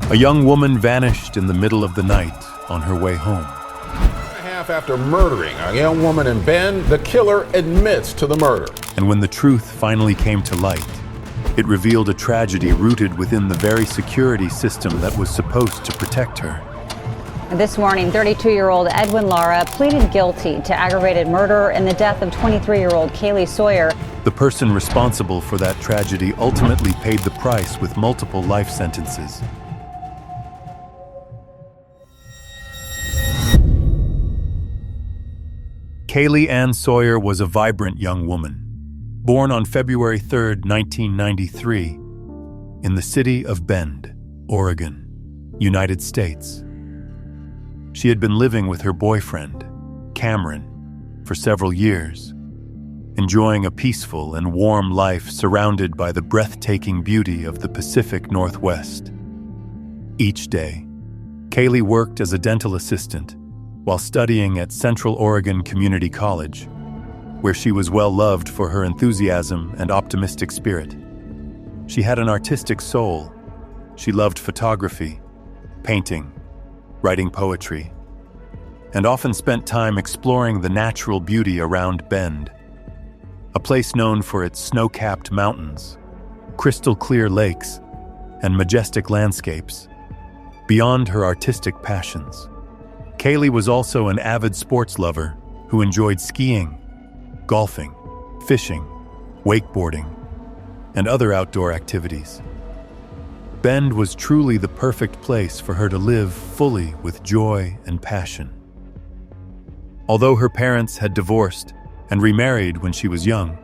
A young woman vanished in the middle of the night on her way home. Half after murdering a young woman in Bend, the killer admits to the murder. And when the truth finally came to light, it revealed a tragedy rooted within the very security system that was supposed to protect her. This morning, 32-year-old Edwin Lara pleaded guilty to aggravated murder in the death of 23-year-old Kaylee Sawyer. The person responsible for that tragedy ultimately paid the price with multiple life sentences. Kaylee Ann Sawyer was a vibrant young woman, born on February 3, 1993, in the city of Bend, Oregon, United States. She had been living with her boyfriend, Cameron, for several years, enjoying a peaceful and warm life surrounded by the breathtaking beauty of the Pacific Northwest. Each day, Kaylee worked as a dental assistant while studying at Central Oregon Community College, where she was well loved for her enthusiasm and optimistic spirit. She had an artistic soul. She loved photography, painting, writing poetry, and often spent time exploring the natural beauty around Bend, a place known for its snow-capped mountains, crystal-clear lakes, and majestic landscapes. Beyond her artistic passions, Kaylee was also an avid sports lover who enjoyed skiing, golfing, fishing, wakeboarding, and other outdoor activities. Bend was truly the perfect place for her to live fully with joy and passion. Although her parents had divorced and remarried when she was young,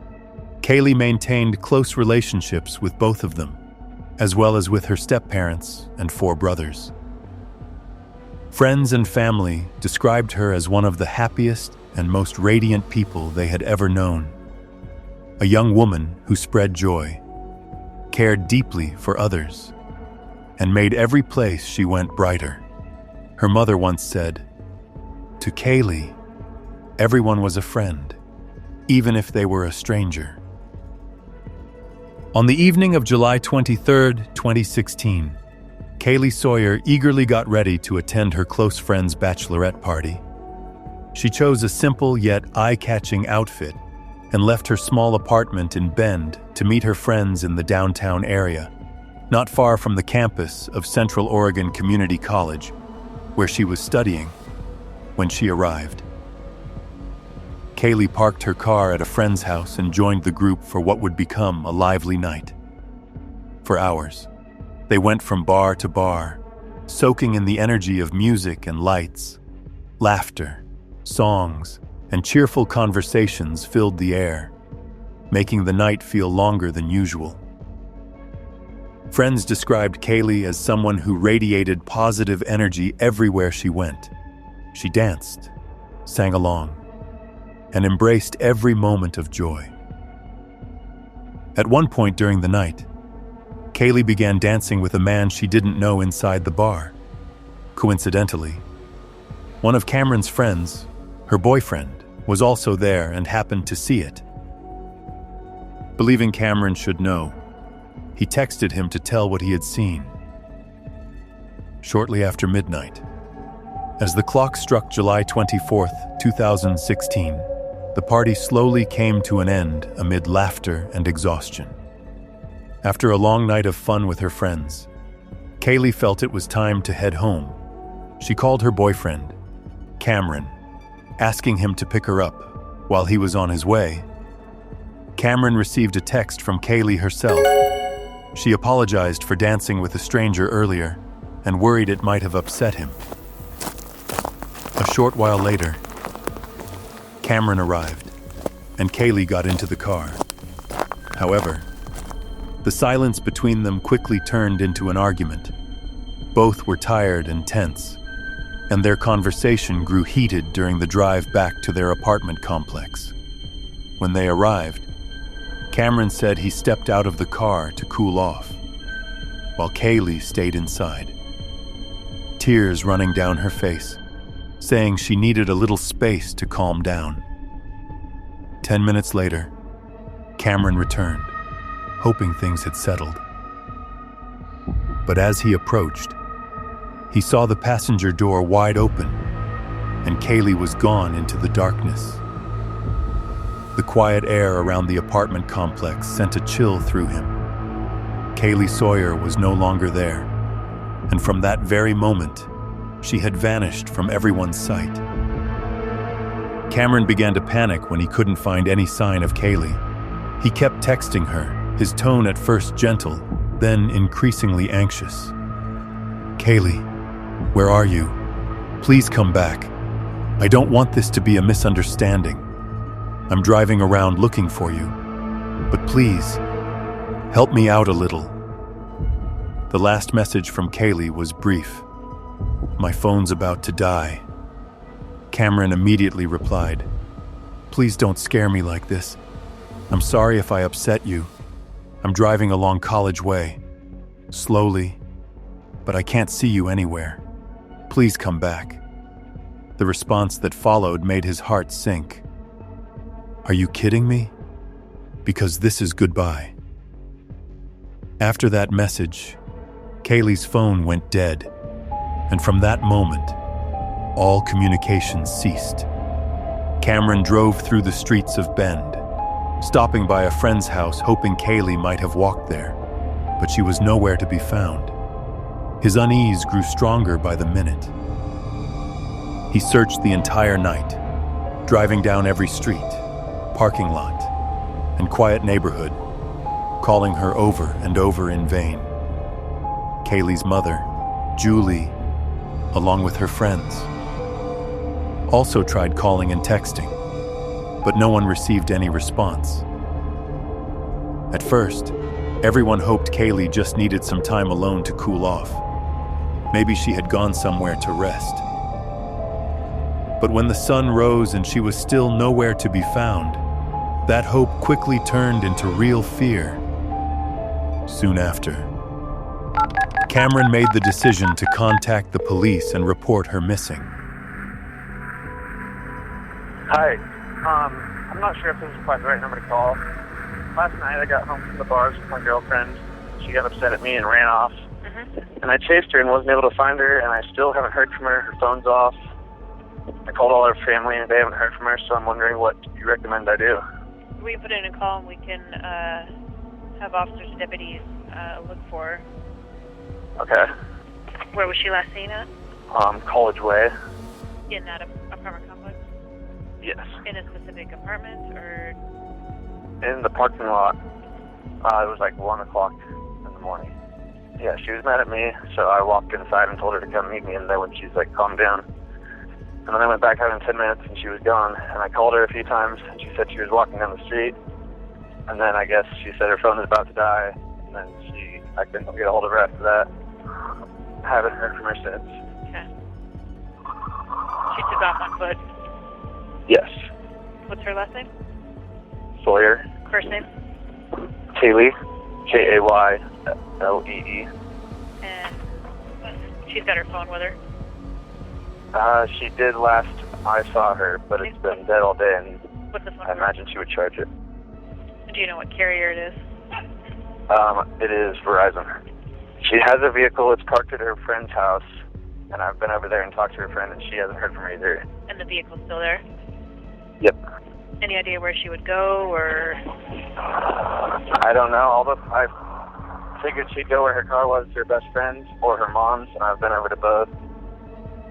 Kaylee maintained close relationships with both of them, as well as with her step-parents and 4 brothers. Friends and family described her as one of the happiest and most radiant people they had ever known. A young woman who spread joy, cared deeply for others, and made every place she went brighter. Her mother once said, "To Kaylee, everyone was a friend, even if they were a stranger." On the evening of July 23, 2016, Kaylee Sawyer eagerly got ready to attend her close friend's bachelorette party. She chose a simple yet eye-catching outfit and left her small apartment in Bend to meet her friends in the downtown area, not far from the campus of Central Oregon Community College, where she was studying when she arrived. Kaylee parked her car at a friend's house and joined the group for what would become a lively night. For hours, they went from bar to bar, soaking in the energy of music and lights. Laughter, songs, and cheerful conversations filled the air, making the night feel longer than usual. Friends described Kaylee as someone who radiated positive energy everywhere she went. She danced, sang along, and embraced every moment of joy. At one point during the night, Kaylee began dancing with a man she didn't know inside the bar. Coincidentally, one of Cameron's friends, her boyfriend, was also there and happened to see it. Believing Cameron should know, he texted him to tell what he had seen. Shortly after midnight, as the clock struck July 24, 2016, the party slowly came to an end amid laughter and exhaustion. After a long night of fun with her friends, Kaylee felt it was time to head home. She called her boyfriend, Cameron, asking him to pick her up. While he was on his way, Cameron received a text from Kaylee herself. She apologized for dancing with a stranger earlier and worried it might have upset him. A short while later, Cameron arrived, and Kaylee got into the car. However, the silence between them quickly turned into an argument. Both were tired and tense, and their conversation grew heated during the drive back to their apartment complex. When they arrived, Cameron said he stepped out of the car to cool off, while Kaylee stayed inside, tears running down her face, saying she needed a little space to calm down. 10 minutes later, Cameron returned, hoping things had settled. But as he approached, He saw the passenger door wide open, and Kaylee was gone into the darkness. The quiet air around the apartment complex sent a chill through him. Kaylee Sawyer was no longer there, and from that very moment, she had vanished from everyone's sight. Cameron began to panic when he couldn't find any sign of Kaylee. He kept texting her, his tone at first gentle, then increasingly anxious. "Kaylee, where are you? Please come back. I don't want this to be a misunderstanding. I'm driving around looking for you, but please, help me out a little." The last message from Kaylee was brief. "My phone's about to die." Cameron immediately replied, "Please don't scare me like this. I'm sorry if I upset you. I'm driving along College Way, slowly, but I can't see you anywhere. Please come back." The response that followed made his heart sink. "Are you kidding me? Because this is goodbye." After that message, Kaylee's phone went dead, and from that moment, all communication ceased. Cameron drove through the streets of Bend, stopping by a friend's house hoping Kaylee might have walked there, but she was nowhere to be found. His unease grew stronger by the minute. He searched the entire night, driving down every street, parking lot, and quiet neighborhood, calling her over and over in vain. Kaylee's mother, Julie, along with her friends, also tried calling and texting, but no one received any response. At first, everyone hoped Kaylee just needed some time alone to cool off. Maybe she had gone somewhere to rest. But when the sun rose and she was still nowhere to be found, that hope quickly turned into real fear. Soon after, Cameron made the decision to contact the police and report her missing. Hi. I'm not sure if this is quite the right number to call. Last night I got home from the bars with my girlfriend. She got upset at me and ran off. And I chased her and wasn't able to find her, and I still haven't heard from her. Her phone's off. I called all her family and they haven't heard from her, so I'm wondering what you recommend I do. We can put in a call and we can have officers and deputies look for her. Okay. Where was she last seen at? College Way. In that apartment complex? Yes. In a specific apartment or? In the parking lot. It was like 1 o'clock in the morning. Yeah, she was mad at me, so I walked inside and told her to come meet me, and then when she's like, calm down. And then I went back out in 10 minutes and she was gone, and I called her a few times and she said she was walking down the street, and then I guess she said her phone was about to die, and then I couldn't get a hold of her after that. I haven't heard from her since. Okay. She took off on foot? Yes. What's her last name? Sawyer. First name? Kaylee. Kaylee. And she's got her phone with her? She did last I saw her, but it's been dead all day, and what's the phone I imagine she would charge it. Do you know what carrier it is? It is Verizon. She has a vehicle. It's parked at her friend's house, and I've been over there and talked to her friend, and she hasn't heard from her either. And the vehicle's still there? Yep. Any idea where she would go, or? I don't know. I figured she'd go where her car was, her best friend's or her mom's, and I've been over to both.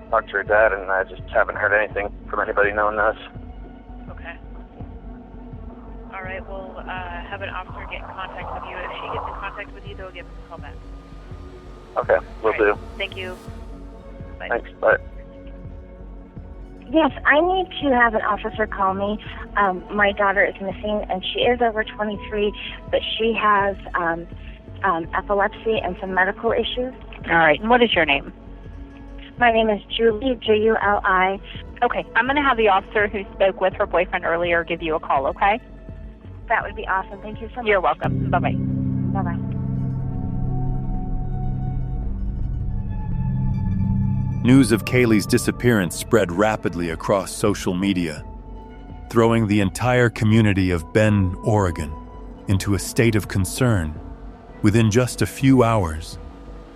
Talked to her dad, and I just haven't heard anything from anybody knowing this. Okay. All right, we'll have an officer get in contact with you. If she gets in contact with you, they'll give us a call back. Okay, will do. Thank you. Bye. Thanks, bye. Yes, I need to have an officer call me. My daughter is missing, and she is over 23, but she has epilepsy and some medical issues. All right, and what is your name? My name is Julie, Juli. Okay, I'm going to have the officer who spoke with her boyfriend earlier give you a call, okay? That would be awesome. Thank you so much. You're welcome. Bye-bye. Bye-bye. News of Kaylee's disappearance spread rapidly across social media, throwing the entire community of Bend, Oregon, into a state of concern. Within just a few hours,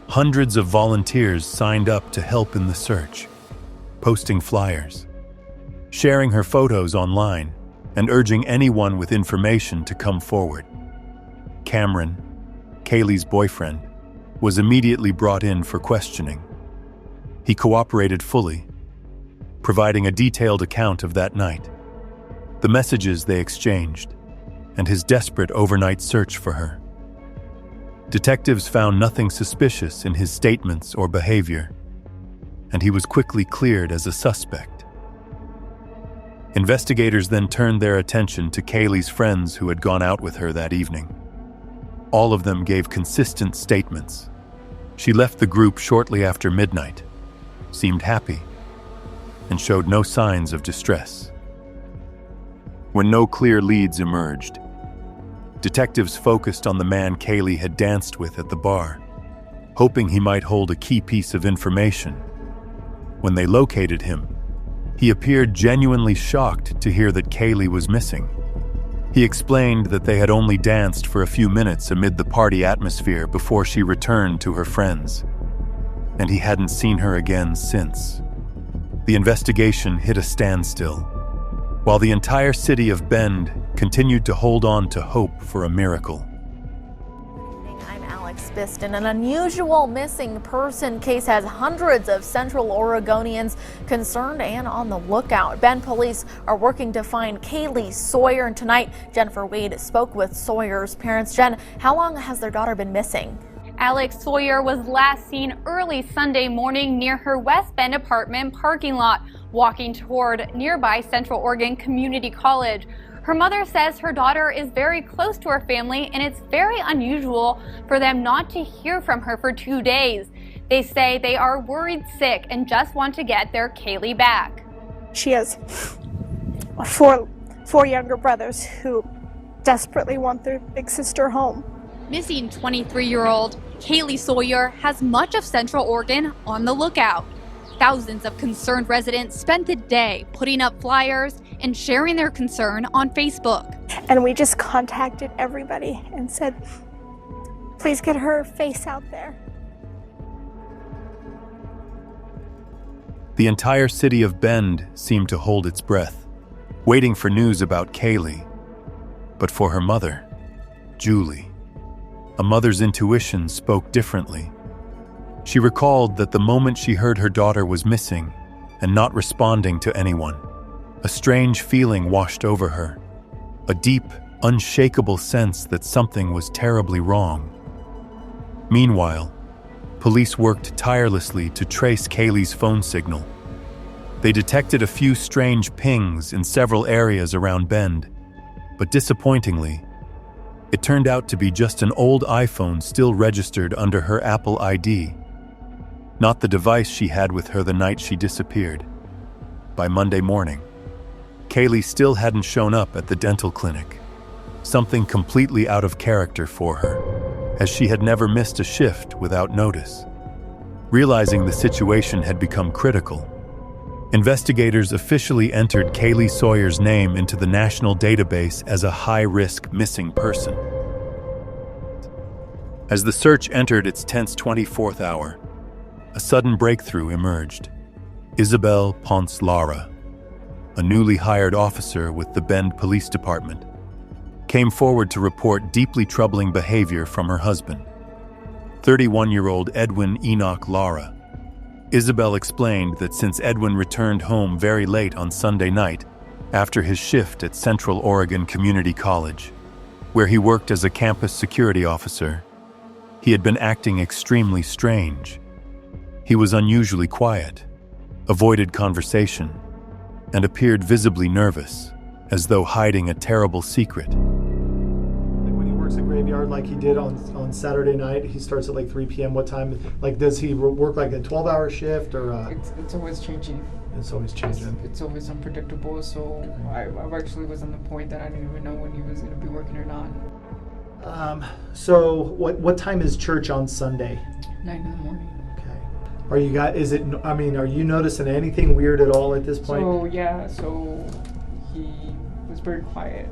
Hundreds of volunteers signed up to help in the search, posting flyers, sharing her photos online, and urging anyone with information to come forward. Cameron, Kaylee's boyfriend, was immediately brought in for questioning. He cooperated fully, providing a detailed account of that night, the messages they exchanged, and his desperate overnight search for her. Detectives found nothing suspicious in his statements or behavior, and he was quickly cleared as a suspect. Investigators then turned their attention to Kaylee's friends who had gone out with her that evening. All of them gave consistent statements. She left the group shortly after midnight, seemed happy, and showed no signs of distress. When no clear leads emerged, detectives focused on the man Kaylee had danced with at the bar, hoping he might hold a key piece of information. When they located him, he appeared genuinely shocked to hear that Kaylee was missing. He explained that they had only danced for a few minutes amid the party atmosphere before she returned to her friends, and he hadn't seen her again since. The investigation hit a standstill, while the entire city of Bend continued to hold on to hope for a miracle. In an unusual missing person case has hundreds of Central Oregonians concerned and on the lookout. Bend police are working to find Kaylee Sawyer, and tonight Jennifer Wade spoke with Sawyer's parents. Jen, how long has their daughter been missing? Alex Sawyer was last seen early Sunday morning near her West Bend apartment parking lot, walking toward nearby Central Oregon Community College. Her mother says her daughter is very close to her family, and it's very unusual for them not to hear from her for 2 days. They say they are worried sick and just want to get their Kaylee back. She has four younger brothers who desperately want their big sister home. Missing 23-year-old Kaylee Sawyer has much of Central Oregon on the lookout. Thousands of concerned residents spent the day putting up flyers and sharing their concern on Facebook. And we just contacted everybody and said, please get her face out there. The entire city of Bend seemed to hold its breath, waiting for news about Kaylee. But for her mother, Julie, a mother's intuition spoke differently. She recalled that the moment she heard her daughter was missing and not responding to anyone, a strange feeling washed over her, a deep, unshakable sense that something was terribly wrong. Meanwhile, police worked tirelessly to trace Kaylee's phone signal. They detected a few strange pings in several areas around Bend, but disappointingly, it turned out to be just an old iPhone still registered under her Apple ID, not the device she had with her the night she disappeared. By Monday morning, Kaylee still hadn't shown up at the dental clinic, something completely out of character for her, as she had never missed a shift without notice. Realizing the situation had become critical, investigators officially entered Kaylee Sawyer's name into the national database as a high-risk missing person. As the search entered its tense 24th hour, a sudden breakthrough emerged. Isabel Ponce Lara, a newly hired officer with the Bend Police Department, came forward to report deeply troubling behavior from her husband, 31-year-old Edwin Enoch Lara. Isabel explained that since Edwin returned home very late on Sunday night after his shift at Central Oregon Community College, where he worked as a campus security officer, he had been acting extremely strange. He was unusually quiet, avoided conversation, and appeared visibly nervous, as though hiding a terrible secret. When he works at graveyard like he did on Saturday night, he starts at like 3 p.m. What time? Like, does he work like a 12-hour shift or? It's always changing. It's always changing. It's always unpredictable. So I actually was on the point that I didn't even know when he was going to be working or not. So what time is church on Sunday? 9 in the morning. Are you are you noticing anything weird at all at this point? So yeah, so he was very quiet,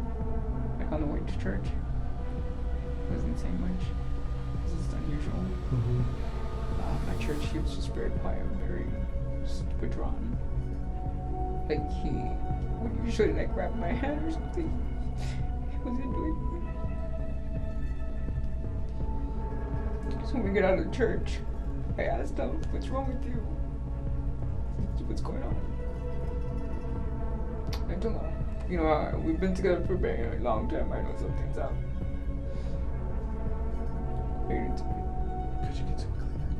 like on the way to church. Wasn't saying much. This is unusual. Mm-hmm. at church, he was just very quiet, very just withdrawn. Like he would usually like grab my hand or something. He wasn't doing it. So when we get out of church, I asked him, "What's wrong with you? What's going on?" I told him, "You know, we've been together for a very long time. I know something's up." Could you get some Kleenex?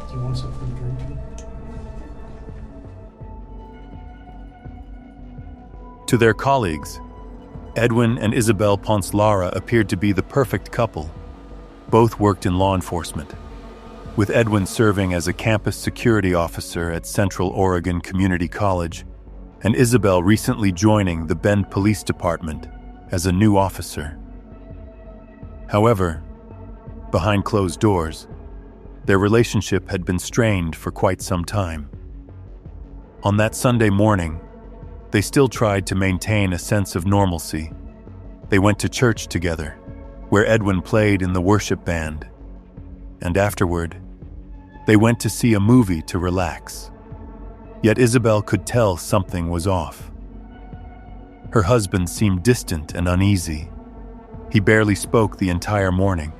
Do you want something to drink too? To their colleagues, Edwin and Isabel Ponce Lara appeared to be the perfect couple. Both worked in law enforcement, with Edwin serving as a campus security officer at Central Oregon Community College, and Isabel recently joining the Bend Police Department as a new officer. However, behind closed doors, their relationship had been strained for quite some time. On that Sunday morning, they still tried to maintain a sense of normalcy. They went to church together, where Edwin played in the worship band, and afterward, they went to see a movie to relax. Yet Isabel could tell something was off. Her husband seemed distant and uneasy. He barely spoke the entire morning,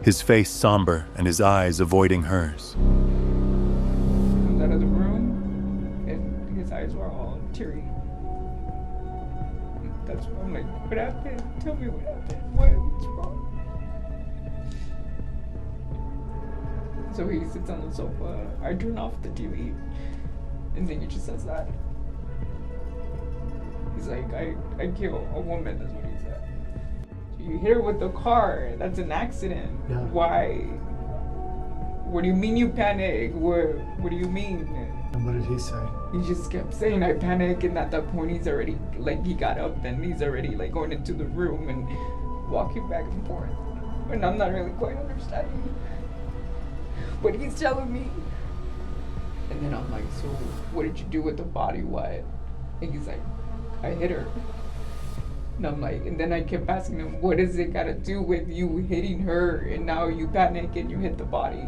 his face somber and his eyes avoiding hers. Comes out of the room, and his eyes were all teary. That's when I'm like, "What happened? Tell me what happened. What's wrong?" So he sits on the sofa. I turn off the TV, and then he just says that. He's like, I kill a woman, that's what he said. You hit her with the car, that's an accident. Yeah. Why? What do you mean you panic? What do you mean? And what did he say? He just kept saying, "I panic," and at that point he's already, like, he got up and he's already, like, going into the room and walking back and forth. And I'm not really quite understanding what he's telling me. And then I'm like, "So what did you do with the body? What?" And he's like, "I hit her." And I'm like, and then I kept asking him, "What does it got to do with you hitting her and now you panic and you hit the body?"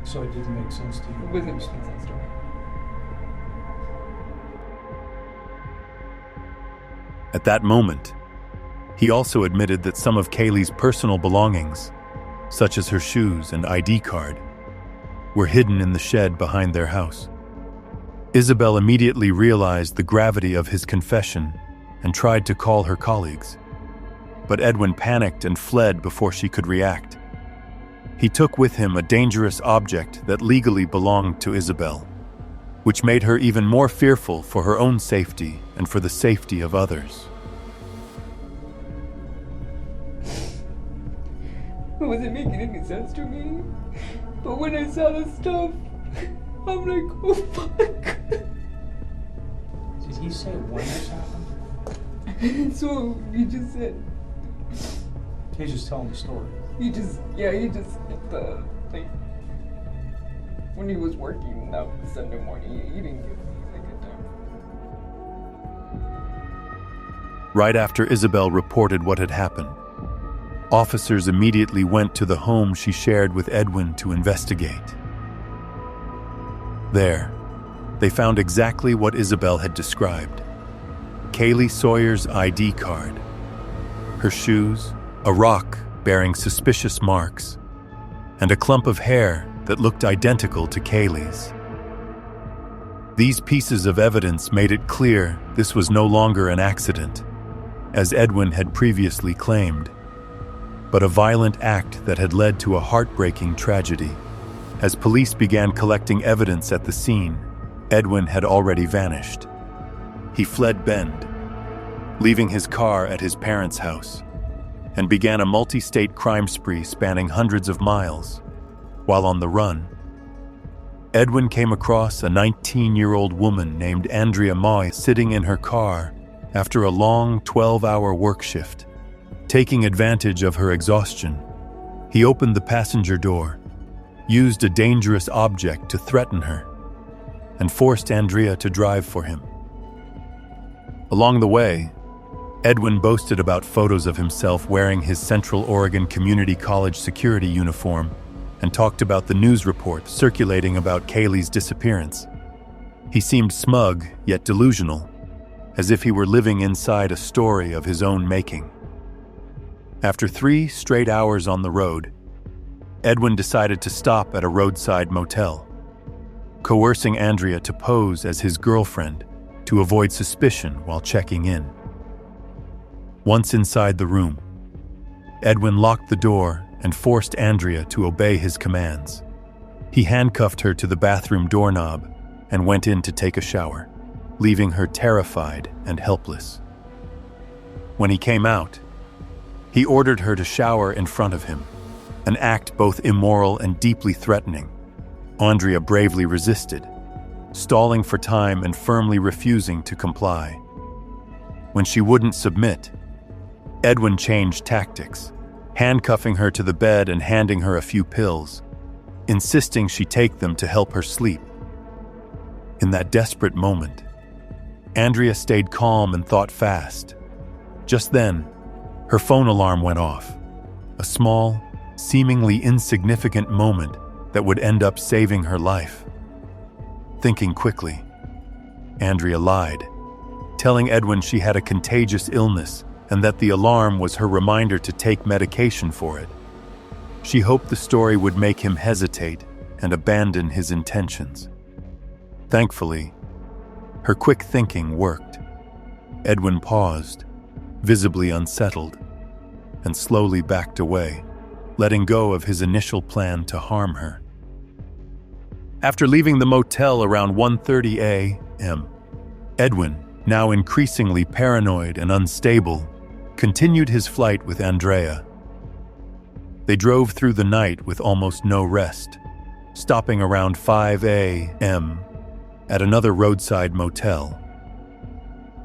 So it didn't make sense to you? It wasn't making sense to me. At that moment, he also admitted that some of Kaylee's personal belongings, such as her shoes and ID card, were hidden in the shed behind their house. Isabel immediately realized the gravity of his confession and tried to call her colleagues. But Edwin panicked and fled before she could react. He took with him a dangerous object that legally belonged to Isabel, which made her even more fearful for her own safety and for the safety of others. It wasn't making any sense to me. But when I saw the stuff, I'm like, "Oh fuck." Did he say when this happened? So he just said, He's just telling the story. he just hit the, like, when he was working that Sunday morning, he didn't give me like a time. Right after Isabel reported what had happened, officers immediately went to the home she shared with Edwin to investigate. There, they found exactly what Isabel had described: Kaylee Sawyer's ID card, her shoes, a rock bearing suspicious marks, and a clump of hair that looked identical to Kaylee's. These pieces of evidence made it clear this was no longer an accident, as Edwin had previously claimed, but a violent act that had led to a heartbreaking tragedy. As police began collecting evidence at the scene, Edwin had already vanished. He fled Bend, leaving his car at his parents' house, and began a multi-state crime spree spanning hundreds of miles. While on the run, Edwin came across a 19-year-old woman named Andrea Moy sitting in her car after a long 12-hour work shift. Taking advantage of her exhaustion, he opened the passenger door, used a dangerous object to threaten her, and forced Andrea to drive for him. Along the way, Edwin boasted about photos of himself wearing his Central Oregon Community College security uniform and talked about the news reports circulating about Kaylee's disappearance. He seemed smug, yet delusional, as if he were living inside a story of his own making. After 3 straight hours on the road, Edwin decided to stop at a roadside motel, coercing Andrea to pose as his girlfriend to avoid suspicion while checking in. Once inside the room, Edwin locked the door and forced Andrea to obey his commands. He handcuffed her to the bathroom doorknob and went in to take a shower, leaving her terrified and helpless. When he came out, he ordered her to shower in front of him, an act both immoral and deeply threatening. Andrea bravely resisted, stalling for time and firmly refusing to comply. When she wouldn't submit, Edwin changed tactics, handcuffing her to the bed and handing her a few pills, insisting she take them to help her sleep. In that desperate moment, Andrea stayed calm and thought fast. Just then, her phone alarm went off, a small, seemingly insignificant moment that would end up saving her life. Thinking quickly, Andrea lied, telling Edwin she had a contagious illness and that the alarm was her reminder to take medication for it. She hoped the story would make him hesitate and abandon his intentions. Thankfully, her quick thinking worked. Edwin paused, visibly unsettled, and slowly backed away, letting go of his initial plan to harm her. After leaving the motel around 1:30 a.m., Edwin, now increasingly paranoid and unstable, continued his flight with Andrea. They drove through the night with almost no rest, stopping around 5 a.m. at another roadside motel.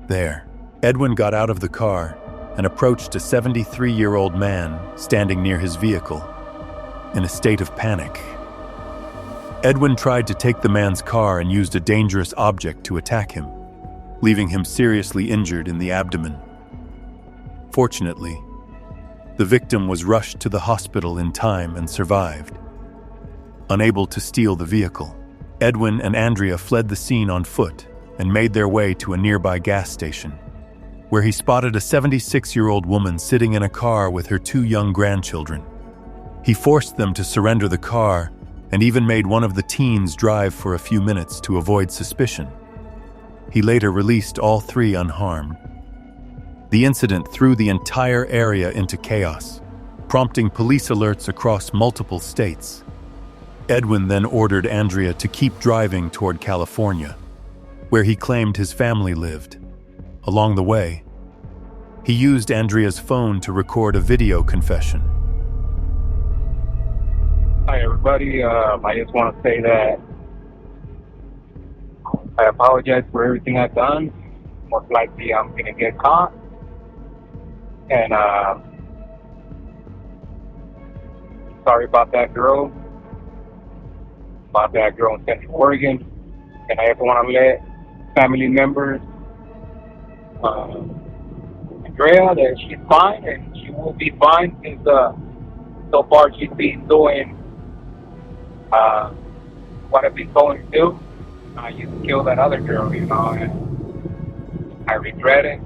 There, Edwin got out of the car and approached a 73-year-old man standing near his vehicle, in a state of panic. Edwin tried to take the man's car and used a dangerous object to attack him, leaving him seriously injured in the abdomen. Fortunately, the victim was rushed to the hospital in time and survived. Unable to steal the vehicle, Edwin and Andrea fled the scene on foot and made their way to a nearby gas station, where he spotted a 76-year-old woman sitting in a car with her 2 young grandchildren. He forced them to surrender the car and even made one of the teens drive for a few minutes to avoid suspicion. He later released all 3 unharmed. The incident threw the entire area into chaos, prompting police alerts across multiple states. Edwin then ordered Andrea to keep driving toward California, where he claimed his family lived. Along the way, he used Andrea's phone to record a video confession. Hi, everybody. I just want to say that I apologize for everything I've done. Most likely I'm going to get caught. And sorry about that girl. In Central Oregon. And I just want to let family members, Andrea, that she's fine and she will be fine since so far she's been doing what I've been told to do. I used to kill that other girl, and I regret it.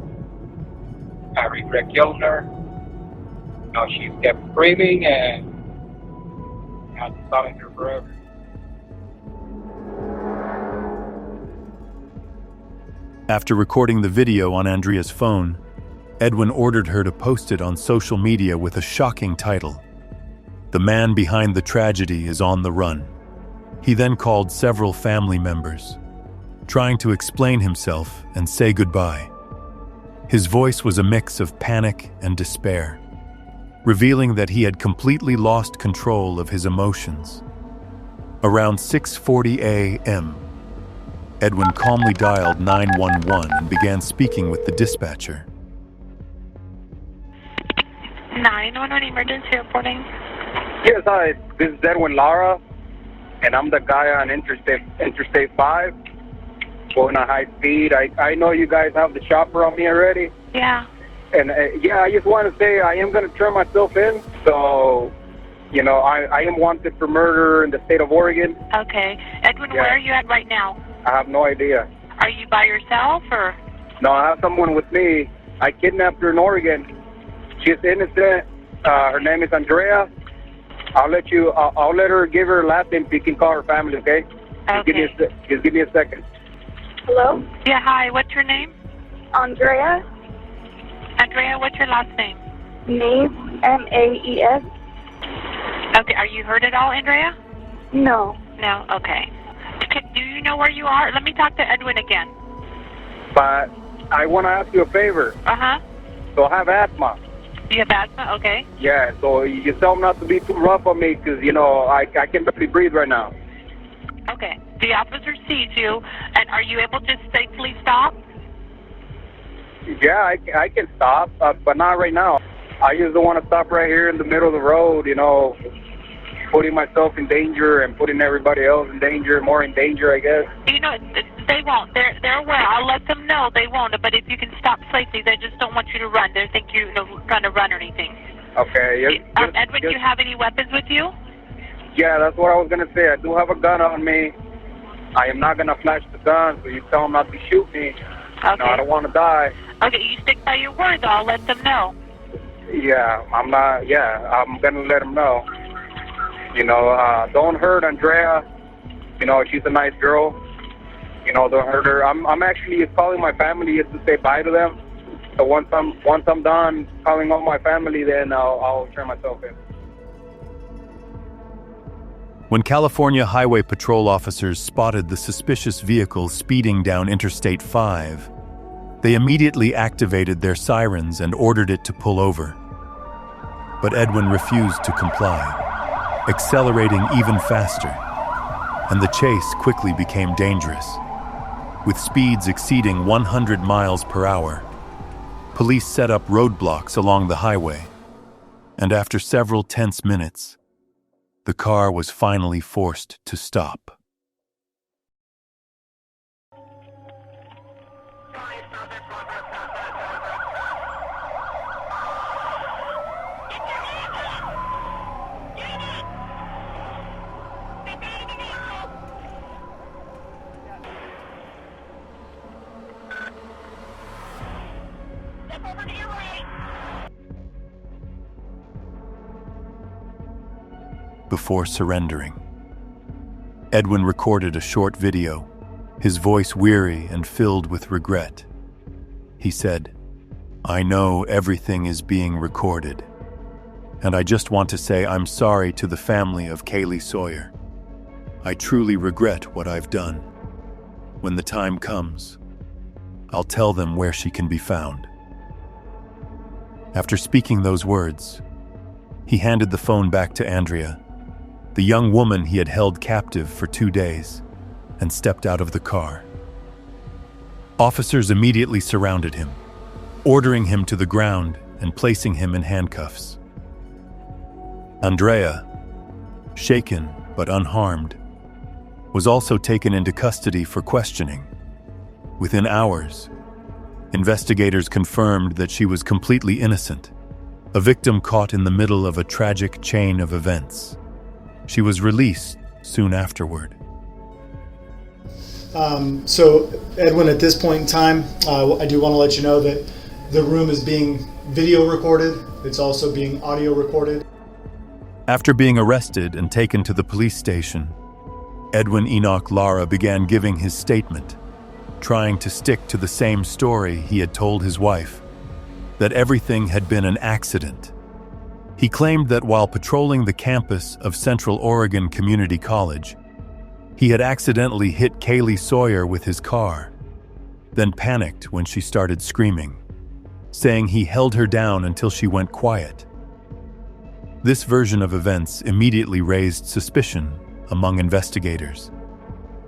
I regret killing her. She's kept screaming, and I'm stopping her forever. After recording the video on Andrea's phone, Edwin ordered her to post it on social media with a shocking title: "The man behind the tragedy is on the run." He then called several family members, trying to explain himself and say goodbye. His voice was a mix of panic and despair, revealing that he had completely lost control of his emotions. Around 6:40 a.m., Edwin calmly dialed 911 and began speaking with the dispatcher. 911 emergency reporting. Yes, hi. This is Edwin Lara, and I'm the guy on Interstate 5, going at high speed. I know you guys have the chopper on me already. Yeah. And yeah, I just want to say I am going to turn myself in. So, you know, I am wanted for murder in the state of Oregon. Okay. Edwin, Yeah. where are you at right now? I have no idea. Are you by yourself or? No, I have someone with me. I kidnapped her in Oregon. She's innocent. Her name is Andrea. I'll let her give her last name so you can call her family, okay? Okay. Just give me a second. Hello? Yeah, hi. What's your name? Andrea? Andrea, what's your last name? Maes, M-A-E-S? Okay, are you hurt at all, Andrea? No. No? Okay. Do you know where you are? Let me talk to Edwin again. But I want to ask you a favor. Uh-huh. So I have asthma. You have asthma? Okay. Yeah, so you tell them not to be too rough on me because, you know, I can barely breathe right now. Okay. The officer sees you, and are you able to safely stop? Yeah, I can stop, but not right now. I just don't want to stop right here in the middle of the road, you know, putting myself in danger and putting everybody else in danger, more in danger, I guess. You know, they won't. They're aware. I'll let them know they won't. But if you can stop safely, they just don't want you to run. They think you're trying to run or anything. Okay. Edwin, do you have any weapons with you? Yeah, that's what I was going to say. I do have a gun on me. I am not going to flash the gun, so you tell them not to shoot me. Okay. No, I don't want to die. Okay, you stick by your word, though. I'll let them know. Yeah, I'm going to let them know. You know, don't hurt Andrea. You know, she's a nice girl. You know, don't hurt her. I'm actually calling my family just to say bye to them. So once I'm done calling all my family, then I'll turn myself in. When California Highway Patrol officers spotted the suspicious vehicle speeding down Interstate 5, they immediately activated their sirens and ordered it to pull over. But Edwin refused to comply, accelerating even faster, and the chase quickly became dangerous. With speeds exceeding 100 miles per hour, police set up roadblocks along the highway, and after several tense minutes, the car was finally forced to stop. Before surrendering, Edwin recorded a short video, his voice weary and filled with regret. He said, "I know everything is being recorded, and I just want to say I'm sorry to the family of Kaylee Sawyer. I truly regret what I've done. When the time comes, I'll tell them where she can be found." After speaking those words, he handed the phone back to Andrea, the young woman he had held captive for 2 days, and stepped out of the car. Officers immediately surrounded him, ordering him to the ground and placing him in handcuffs. Andrea, shaken but unharmed, was also taken into custody for questioning. Within hours, investigators confirmed that she was completely innocent, a victim caught in the middle of a tragic chain of events. She was released soon afterward. So, Edwin, at this point in time, I do want to let you know that the room is being video recorded. It's also being audio recorded. After being arrested and taken to the police station, Edwin Enoch Lara began giving his statement, trying to stick to the same story he had told his wife, that everything had been an accident. He claimed that while patrolling the campus of Central Oregon Community College, he had accidentally hit Kaylee Sawyer with his car, then panicked when she started screaming, saying he held her down until she went quiet. This version of events immediately raised suspicion among investigators,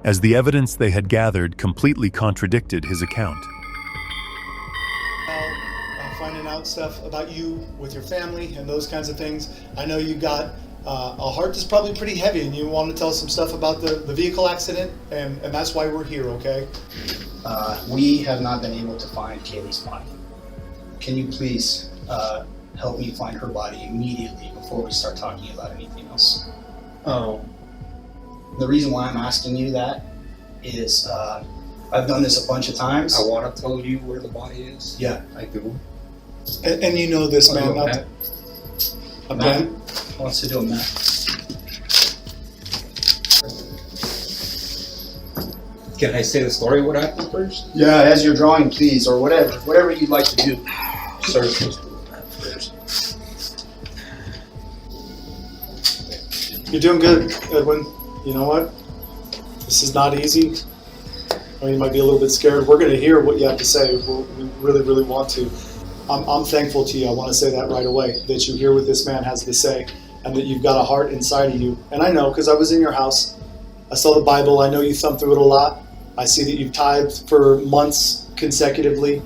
as the evidence they had gathered completely contradicted his account. Finding out stuff about you with your family and those kinds of things. I know you got a heart that's probably pretty heavy, and you want to tell us some stuff about the vehicle accident, and that's why we're here, okay? We have not been able to find Kaylee's body. can you please help me find her body immediately before we start talking about anything else? The reason why I'm asking you that is I've done this a bunch of times. I want to tell you where the body is. Yeah. I do. And you know this, man. Matt wants to do a map. Can I say the story what happened first? Yeah, as you're drawing, please, or whatever you'd like to do. Sir, please do the map first. You're doing good, Edwin. You know what? This is not easy. I mean, you might be a little bit scared. We're going to hear what you have to say. We really, really want to. I'm thankful to you. I want to say that right away, that you hear what this man has to say and that you've got a heart inside of you. And I know, because I was in your house. I saw the Bible. I know you thumb through it a lot. I see that you've tithed for months consecutively.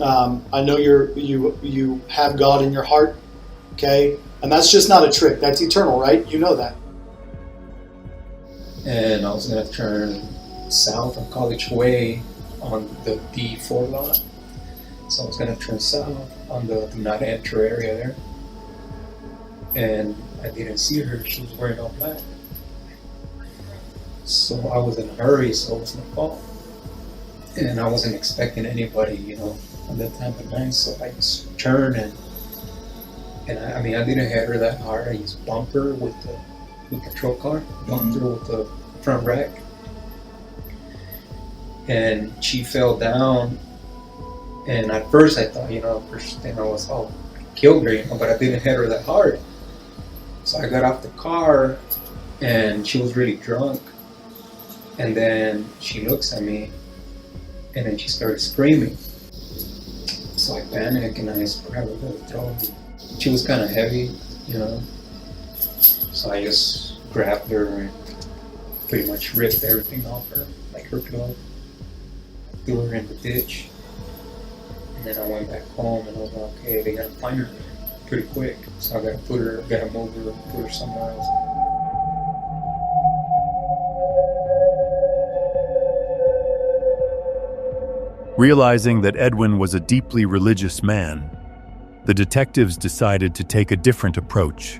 I know you have God in your heart, okay? And that's just not a trick. That's eternal, right? You know that. And I was going to turn south on College Way on the D4 lot. So I was going to turn south on the do not enter area there. And I didn't see her. She was wearing all black. So I was in a hurry, so it was my fault. And I wasn't expecting anybody, you know, at that time of night. So I just turned and I mean, I didn't hit her that hard. I just bumped her with the patrol car, bumped her with the front rack. And she fell down. And at first I thought, you know, first thing I was, I killed her, you know, but I didn't hit her that hard. So I got off the car and she was really drunk. And then she looks at me and then she started screaming. So I panicked and I just grabbed her by the throat. She was kind of heavy, you know. So I just grabbed her and pretty much ripped everything off her, like her glove. Threw her in the ditch. And then I went back home and I was like, okay, they gotta find her pretty quick. So I gotta move her, put her somewhere else. Realizing that Edwin was a deeply religious man, the detectives decided to take a different approach.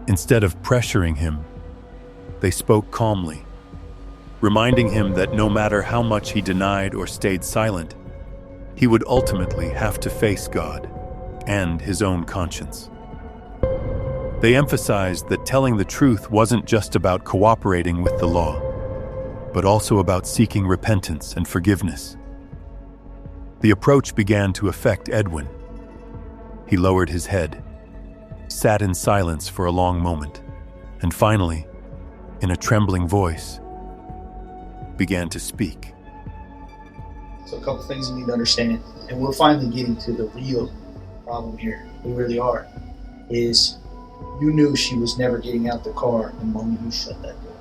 Instead of pressuring him, they spoke calmly, reminding him that no matter how much he denied or stayed silent, he would ultimately have to face God and his own conscience. They emphasized that telling the truth wasn't just about cooperating with the law, but also about seeking repentance and forgiveness. The approach began to affect Edwin. He lowered his head, sat in silence for a long moment, and finally, in a trembling voice, began to speak. So a couple things you need to understand, and we're finally getting to the real problem here. We really are. Is you knew she was never getting out the car the moment you shut that door.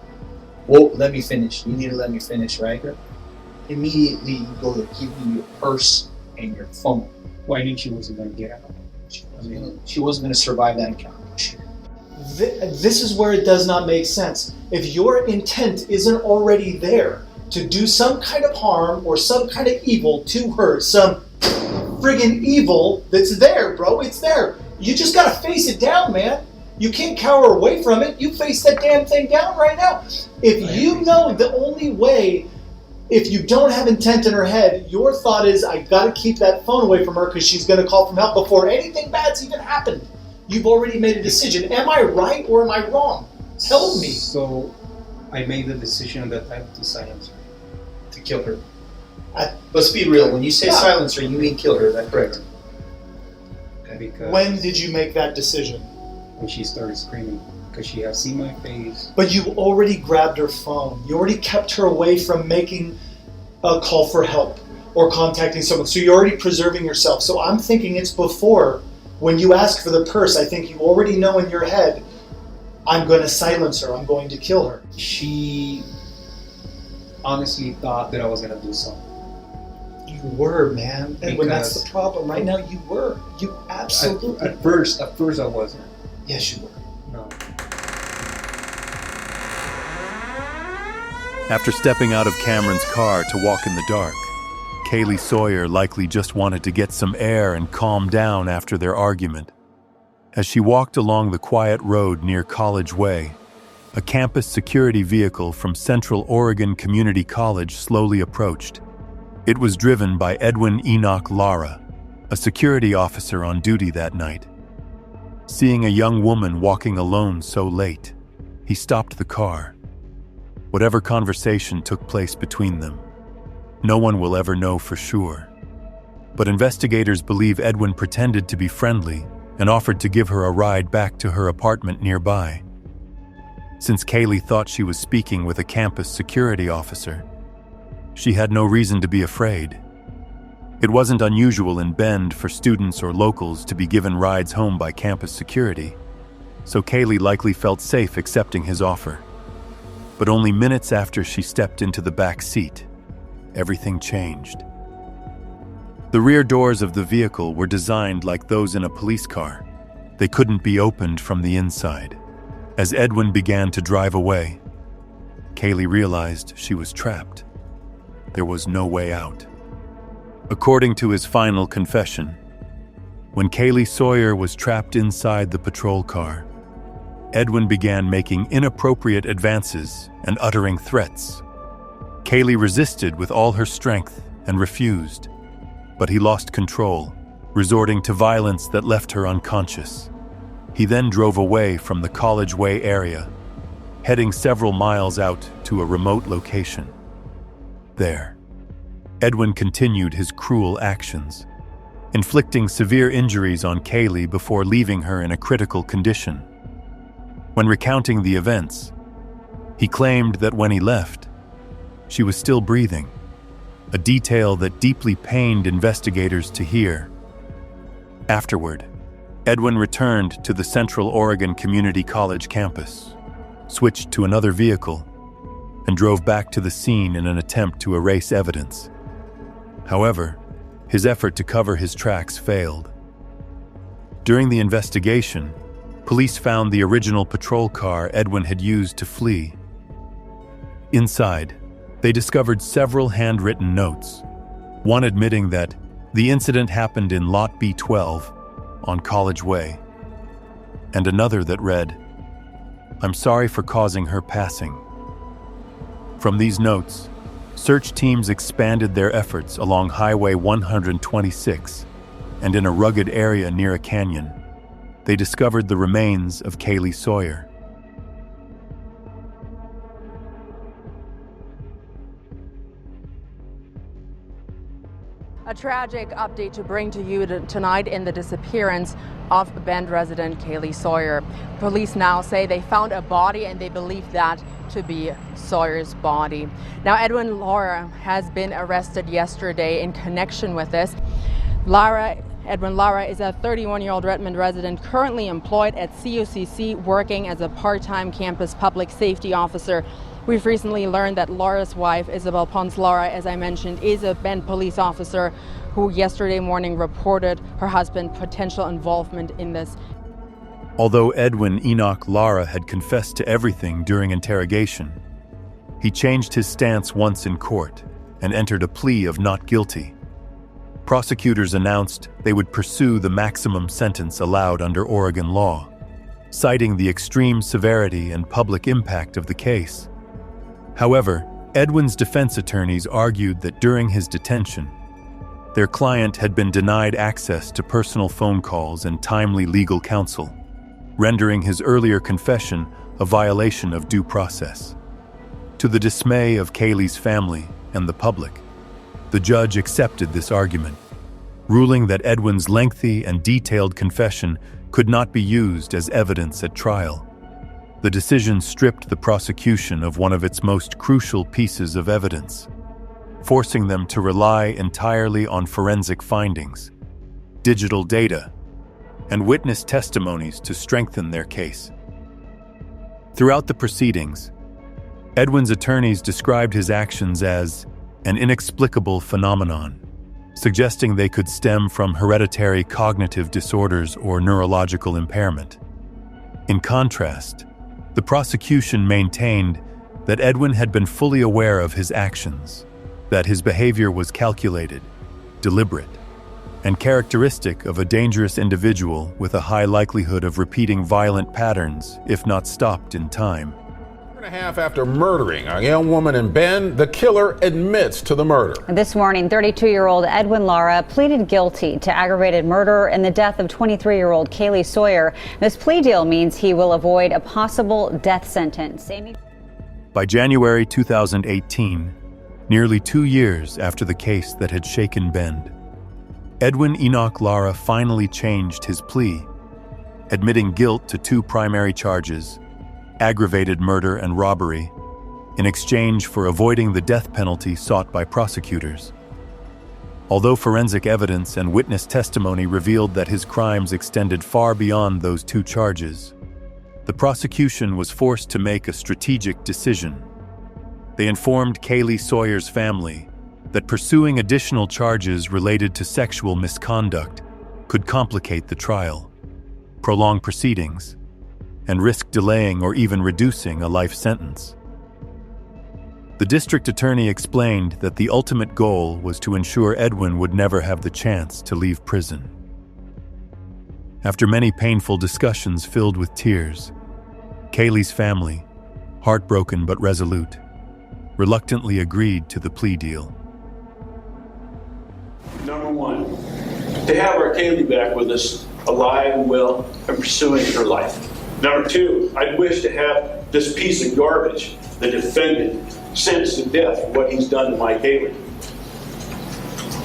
Well, let me finish. You need to let me finish, right? Immediately you go to give me your purse and your phone. Well, I knew she wasn't going to get out. She wasn't going to survive that encounter. This is where it does not make sense. If your intent isn't already there to do some kind of harm or some kind of evil to her, some friggin' evil that's there, bro, it's there. You just got to face it down, man. You can't cower away from it. You face that damn thing down right now. If you know the only way, if you don't have intent in her head, your thought is, I got to keep that phone away from her because she's going to call for help before anything bad's even happened. You've already made a decision. Am I right or am I wrong? Tell me. So I made the decision at that time to silence her, to kill her. Let's be real. When you say silence her, you mean kill her. Is that correct? Because when did you make that decision? When she started screaming, because she had seen my face. But you already grabbed her phone. You already kept her away from making a call for help or contacting someone. So you're already preserving yourself. So I'm thinking it's before, when you ask for the purse, I think you already know in your head, I'm going to silence her. I'm going to kill her. She honestly thought that I was going to do something. You were, man. And when that's the problem right now, you were. You absolutely At first I wasn't. Yes, you were. No. After stepping out of Cameron's car to walk in the dark, Kaylee Sawyer likely just wanted to get some air and calm down after their argument. As she walked along the quiet road near College Way, a campus security vehicle from Central Oregon Community College slowly approached. It was driven by Edwin Enoch Lara, a security officer on duty that night. Seeing a young woman walking alone so late, he stopped the car. Whatever conversation took place between them, no one will ever know for sure. But investigators believe Edwin pretended to be friendly and offered to give her a ride back to her apartment nearby. Since Kaylee thought she was speaking with a campus security officer, she had no reason to be afraid. It wasn't unusual in Bend for students or locals to be given rides home by campus security, so Kaylee likely felt safe accepting his offer. But only minutes after she stepped into the back seat, everything changed. The rear doors of the vehicle were designed like those in a police car. They couldn't be opened from the inside. As Edwin began to drive away, Kaylee realized she was trapped. There was no way out. According to his final confession, when Kaylee Sawyer was trapped inside the patrol car, Edwin began making inappropriate advances and uttering threats. Kaylee resisted with all her strength and refused, but he lost control, resorting to violence that left her unconscious. He then drove away from the College Way area, heading several miles out to a remote location. There, Edwin continued his cruel actions, inflicting severe injuries on Kaylee before leaving her in a critical condition. When recounting the events, he claimed that when he left, she was still breathing, a detail that deeply pained investigators to hear. Afterward, Edwin returned to the Central Oregon Community College campus, switched to another vehicle, and drove back to the scene in an attempt to erase evidence. However, his effort to cover his tracks failed. During the investigation, police found the original patrol car Edwin had used to flee. Inside, they discovered several handwritten notes, one admitting that the incident happened in Lot B12 on College Way, and another that read, "I'm sorry for causing her passing." From these notes, search teams expanded their efforts along Highway 126, and in a rugged area near a canyon, they discovered the remains of Kaylee Sawyer. A tragic update to bring to you tonight in the disappearance of Bend resident Kaylee Sawyer. Police now say they found a body and they believe that to be Sawyer's body. Now, Edwin Lara has been arrested yesterday in connection with this. Edwin Lara is a 31-year-old Redmond resident currently employed at COCC working as a part-time campus public safety officer. We've recently learned that Lara's wife, Isabel Pons Lara, as I mentioned, is a Bend police officer who yesterday morning reported her husband's potential involvement in this. Although Edwin Enoch Lara had confessed to everything during interrogation, he changed his stance once in court and entered a plea of not guilty. Prosecutors announced they would pursue the maximum sentence allowed under Oregon law, citing the extreme severity and public impact of the case. However, Edwin's defense attorneys argued that during his detention, their client had been denied access to personal phone calls and timely legal counsel, rendering his earlier confession a violation of due process. To the dismay of Kaylee's family and the public, the judge accepted this argument, ruling that Edwin's lengthy and detailed confession could not be used as evidence at trial. The decision stripped the prosecution of one of its most crucial pieces of evidence, forcing them to rely entirely on forensic findings, digital data, and witness testimonies to strengthen their case. Throughout the proceedings, Edwin's attorneys described his actions as an inexplicable phenomenon, suggesting they could stem from hereditary cognitive disorders or neurological impairment. In contrast, the prosecution maintained that Edwin had been fully aware of his actions, that his behavior was calculated, deliberate, and characteristic of a dangerous individual with a high likelihood of repeating violent patterns if not stopped in time. A half after murdering a young woman in Bend, the killer admits to the murder. This morning, 32-year-old Edwin Lara pleaded guilty to aggravated murder in the death of 23-year-old Kaylee Sawyer. This plea deal means he will avoid a possible death sentence. By January 2018, nearly 2 years after the case that had shaken Bend, Edwin Enoch Lara finally changed his plea, admitting guilt to 2 primary charges: aggravated murder and robbery, in exchange for avoiding the death penalty sought by prosecutors. Although forensic evidence and witness testimony revealed that his crimes extended far beyond those 2 charges, the prosecution was forced to make a strategic decision. They informed Kaylee Sawyer's family that pursuing additional charges related to sexual misconduct could complicate the trial, prolong proceedings, and risk delaying or even reducing a life sentence. The district attorney explained that the ultimate goal was to ensure Edwin would never have the chance to leave prison. After many painful discussions filled with tears, Kaylee's family, heartbroken but resolute, reluctantly agreed to the plea deal. Number 1, to have our Kaylee back with us, alive and well, and pursuing her life. Number 2, I'd wish to have this piece of garbage, the defendant, sentenced to death for what he's done to my Kaylee.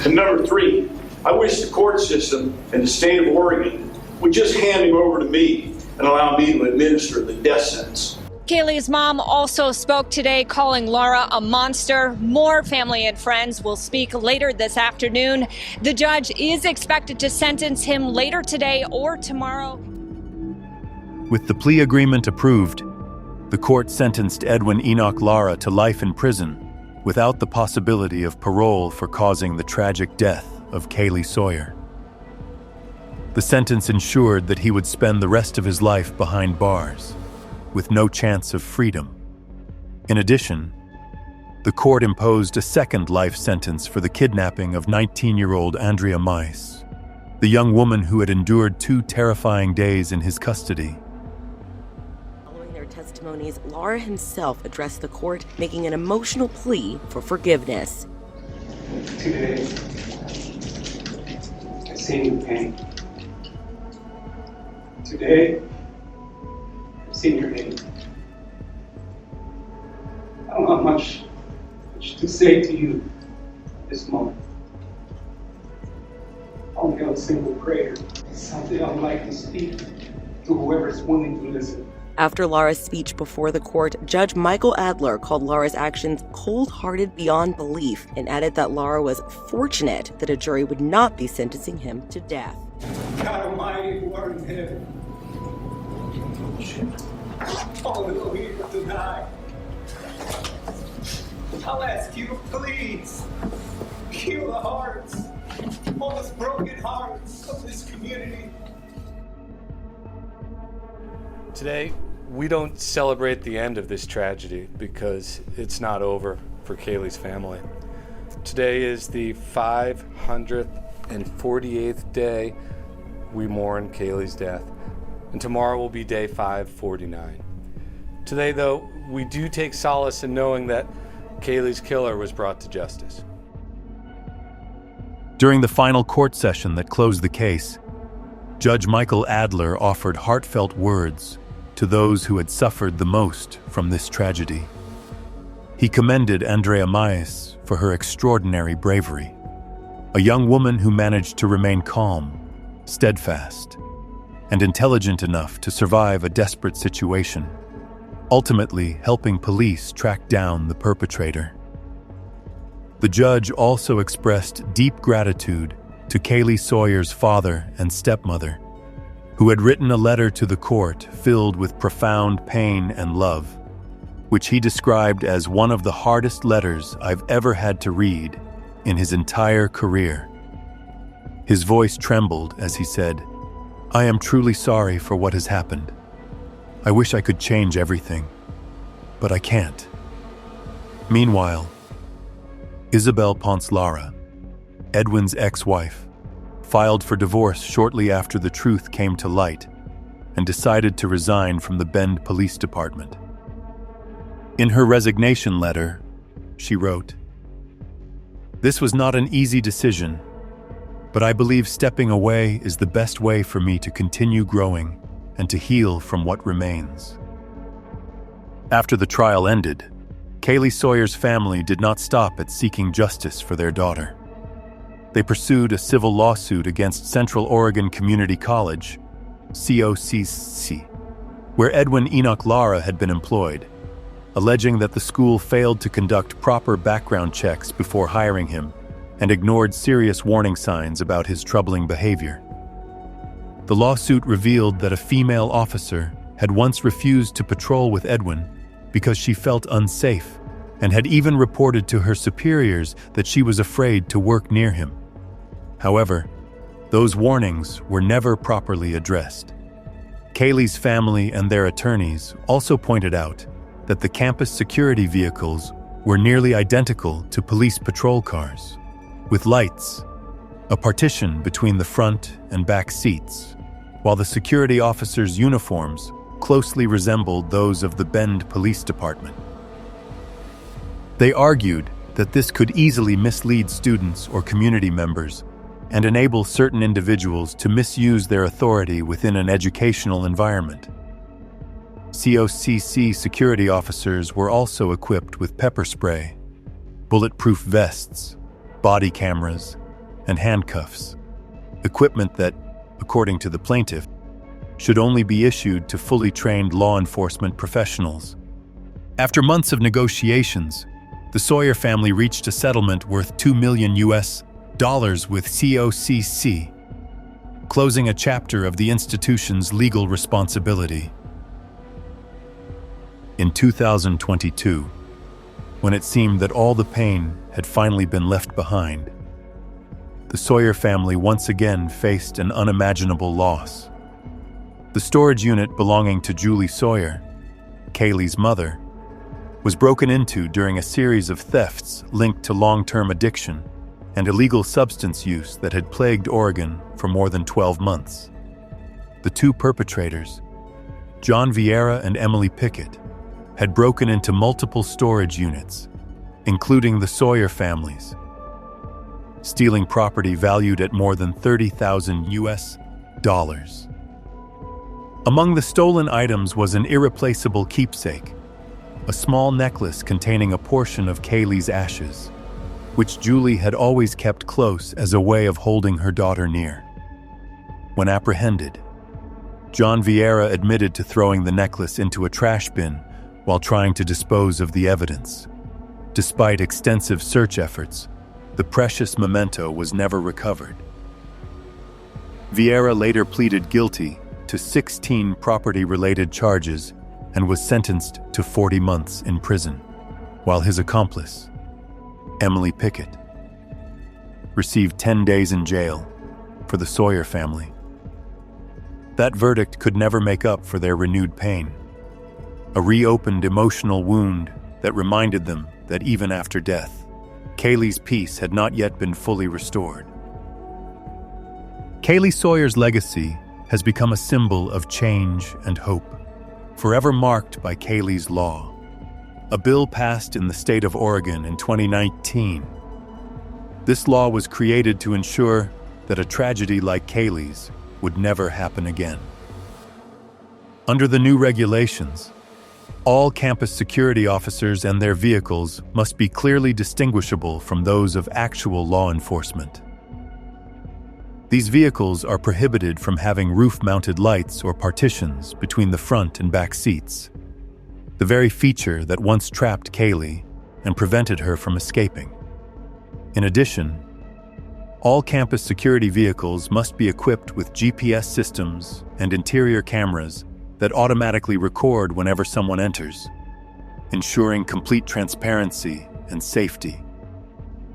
And number 3, I wish the court system in the state of Oregon would just hand him over to me and allow me to administer the death sentence. Kaylee's mom also spoke today, calling Lara a monster. More family and friends will speak later this afternoon. The judge is expected to sentence him later today or tomorrow. With the plea agreement approved, the court sentenced Edwin Enoch Lara to life in prison without the possibility of parole for causing the tragic death of Kaylee Sawyer. The sentence ensured that he would spend the rest of his life behind bars, with no chance of freedom. In addition, the court imposed a second life sentence for the kidnapping of 19-year-old Andrea Mice, the young woman who had endured 2 terrifying days in his custody. Following their testimonies, Lara himself addressed the court, making an emotional plea for forgiveness. Today, I've seen your pain. Today, I've seen your hate. I don't have much to say to you at this moment. I only have a single prayer. It's something I'd like to speak to whoever's willing to listen. After Lara's speech before the court, Judge Michael Adler called Lara's actions cold-hearted beyond belief and added that Lara was fortunate that a jury would not be sentencing him to death. God Almighty, who art in heaven, all here tonight, I'll ask you to please heal the hearts, all those broken hearts of this community. Today, we don't celebrate the end of this tragedy because it's not over for Kaylee's family. Today is the 548th day we mourn Kaylee's death, and tomorrow will be day 549. Today, though, we do take solace in knowing that Kaylee's killer was brought to justice. During the final court session that closed the case, Judge Michael Adler offered heartfelt words to those who had suffered the most from this tragedy. He commended Andrea Mice for her extraordinary bravery, a young woman who managed to remain calm, steadfast, and intelligent enough to survive a desperate situation, ultimately helping police track down the perpetrator. The judge also expressed deep gratitude to Kaylee Sawyer's father and stepmother, who had written a letter to the court filled with profound pain and love, which he described as one of the hardest letters I've ever had to read in his entire career. His voice trembled as he said, "I am truly sorry for what has happened. I wish I could change everything, but I can't." Meanwhile, Isabel Ponce Lara, Edwin's ex-wife, filed for divorce shortly after the truth came to light and decided to resign from the Bend Police Department. In her resignation letter, she wrote, "This was not an easy decision, but I believe stepping away is the best way for me to continue growing and to heal from what remains." After the trial ended, Kaylee Sawyer's family did not stop at seeking justice for their daughter. They pursued a civil lawsuit against Central Oregon Community College, COCC, where Edwin Enoch Lara had been employed, alleging that the school failed to conduct proper background checks before hiring him and ignored serious warning signs about his troubling behavior. The lawsuit revealed that a female officer had once refused to patrol with Edwin because she felt unsafe and had even reported to her superiors that she was afraid to work near him. However, those warnings were never properly addressed. Kaylee's family and their attorneys also pointed out that the campus security vehicles were nearly identical to police patrol cars, with lights, a partition between the front and back seats, while the security officers' uniforms closely resembled those of the Bend Police Department. They argued that this could easily mislead students or community members and enable certain individuals to misuse their authority within an educational environment. COCC security officers were also equipped with pepper spray, bulletproof vests, body cameras, and handcuffs, equipment that, according to the plaintiff, should only be issued to fully trained law enforcement professionals. After months of negotiations, the Sawyer family reached a settlement worth $2 million with COCC, closing a chapter of the institution's legal responsibility. In 2022, when it seemed that all the pain had finally been left behind, the Sawyer family once again faced an unimaginable loss. The storage unit belonging to Julie Sawyer, Kaylee's mother, was broken into during a series of thefts linked to long-term addiction and illegal substance use that had plagued Oregon for more than 12 months. The two perpetrators, John Vieira and Emily Pickett, had broken into multiple storage units, including the Sawyer families, stealing property valued at more than $30,000. Among the stolen items was an irreplaceable keepsake, a small necklace containing a portion of Kaylee's ashes, which Julie had always kept close as a way of holding her daughter near. When apprehended, John Vieira admitted to throwing the necklace into a trash bin while trying to dispose of the evidence. Despite extensive search efforts, the precious memento was never recovered. Vieira later pleaded guilty to 16 property-related charges and was sentenced to 40 months in prison, while his accomplice, Emily Pickett, received 10 days in jail for the Sawyer family. That verdict could never make up for their renewed pain, a reopened emotional wound that reminded them that even after death, Kaylee's peace had not yet been fully restored. Kaylee Sawyer's legacy has become a symbol of change and hope, forever marked by Kaylee's Law, a bill passed in the state of Oregon in 2019. This law was created to ensure that a tragedy like Kaylee's would never happen again. Under the new regulations, all campus security officers and their vehicles must be clearly distinguishable from those of actual law enforcement. These vehicles are prohibited from having roof-mounted lights or partitions between the front and back seats, the very feature that once trapped Kaylee and prevented her from escaping. In addition, all campus security vehicles must be equipped with GPS systems and interior cameras that automatically record whenever someone enters, ensuring complete transparency and safety.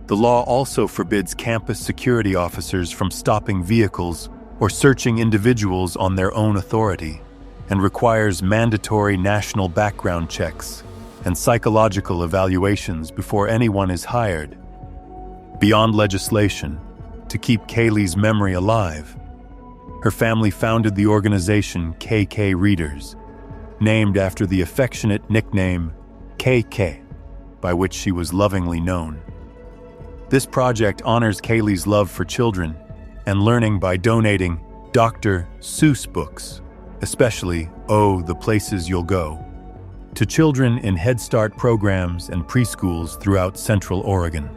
The law also forbids campus security officers from stopping vehicles or searching individuals on their own authority, and requires mandatory national background checks and psychological evaluations before anyone is hired, Beyond legislation, to keep Kaylee's memory alive, her family founded the organization KK Readers, named after the affectionate nickname KK, by which she was lovingly known. This project honors Kaylee's love for children and learning by donating Dr. Seuss books, especially Oh, the Places You'll Go, to children in Head Start programs and preschools throughout Central Oregon.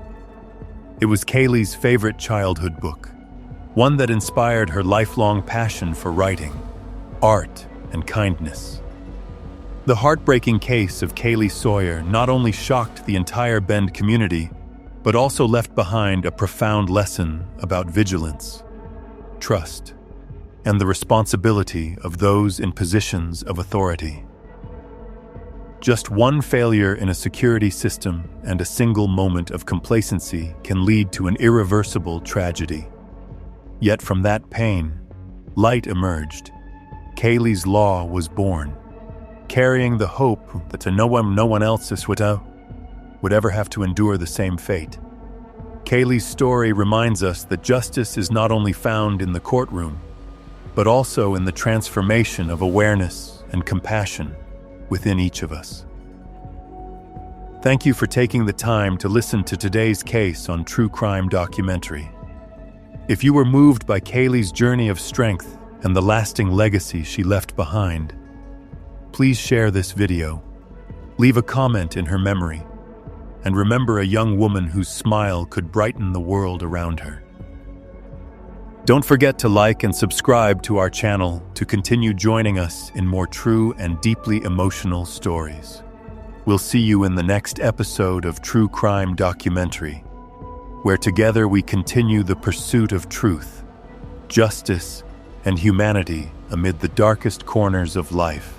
It was Kaylee's favorite childhood book, one that inspired her lifelong passion for writing, art, and kindness. The heartbreaking case of Kaylee Sawyer not only shocked the entire Bend community, but also left behind a profound lesson about vigilance, trust, and the responsibility of those in positions of authority. Just one failure in a security system and a single moment of complacency can lead to an irreversible tragedy. Yet from that pain, light emerged. Kaylee's Law was born, carrying the hope that no one else would ever have to endure the same fate. Kaylee's story reminds us that justice is not only found in the courtroom, but also in the transformation of awareness and compassion within each of us. Thank you for taking the time to listen to today's case on True Crime Documentary. If you were moved by Kaylee's journey of strength and the lasting legacy she left behind, please share this video, leave a comment in her memory, and remember a young woman whose smile could brighten the world around her. Don't forget to like and subscribe to our channel to continue joining us in more true and deeply emotional stories. We'll see you in the next episode of True Crime Documentary, where together we continue the pursuit of truth, justice, and humanity amid the darkest corners of life.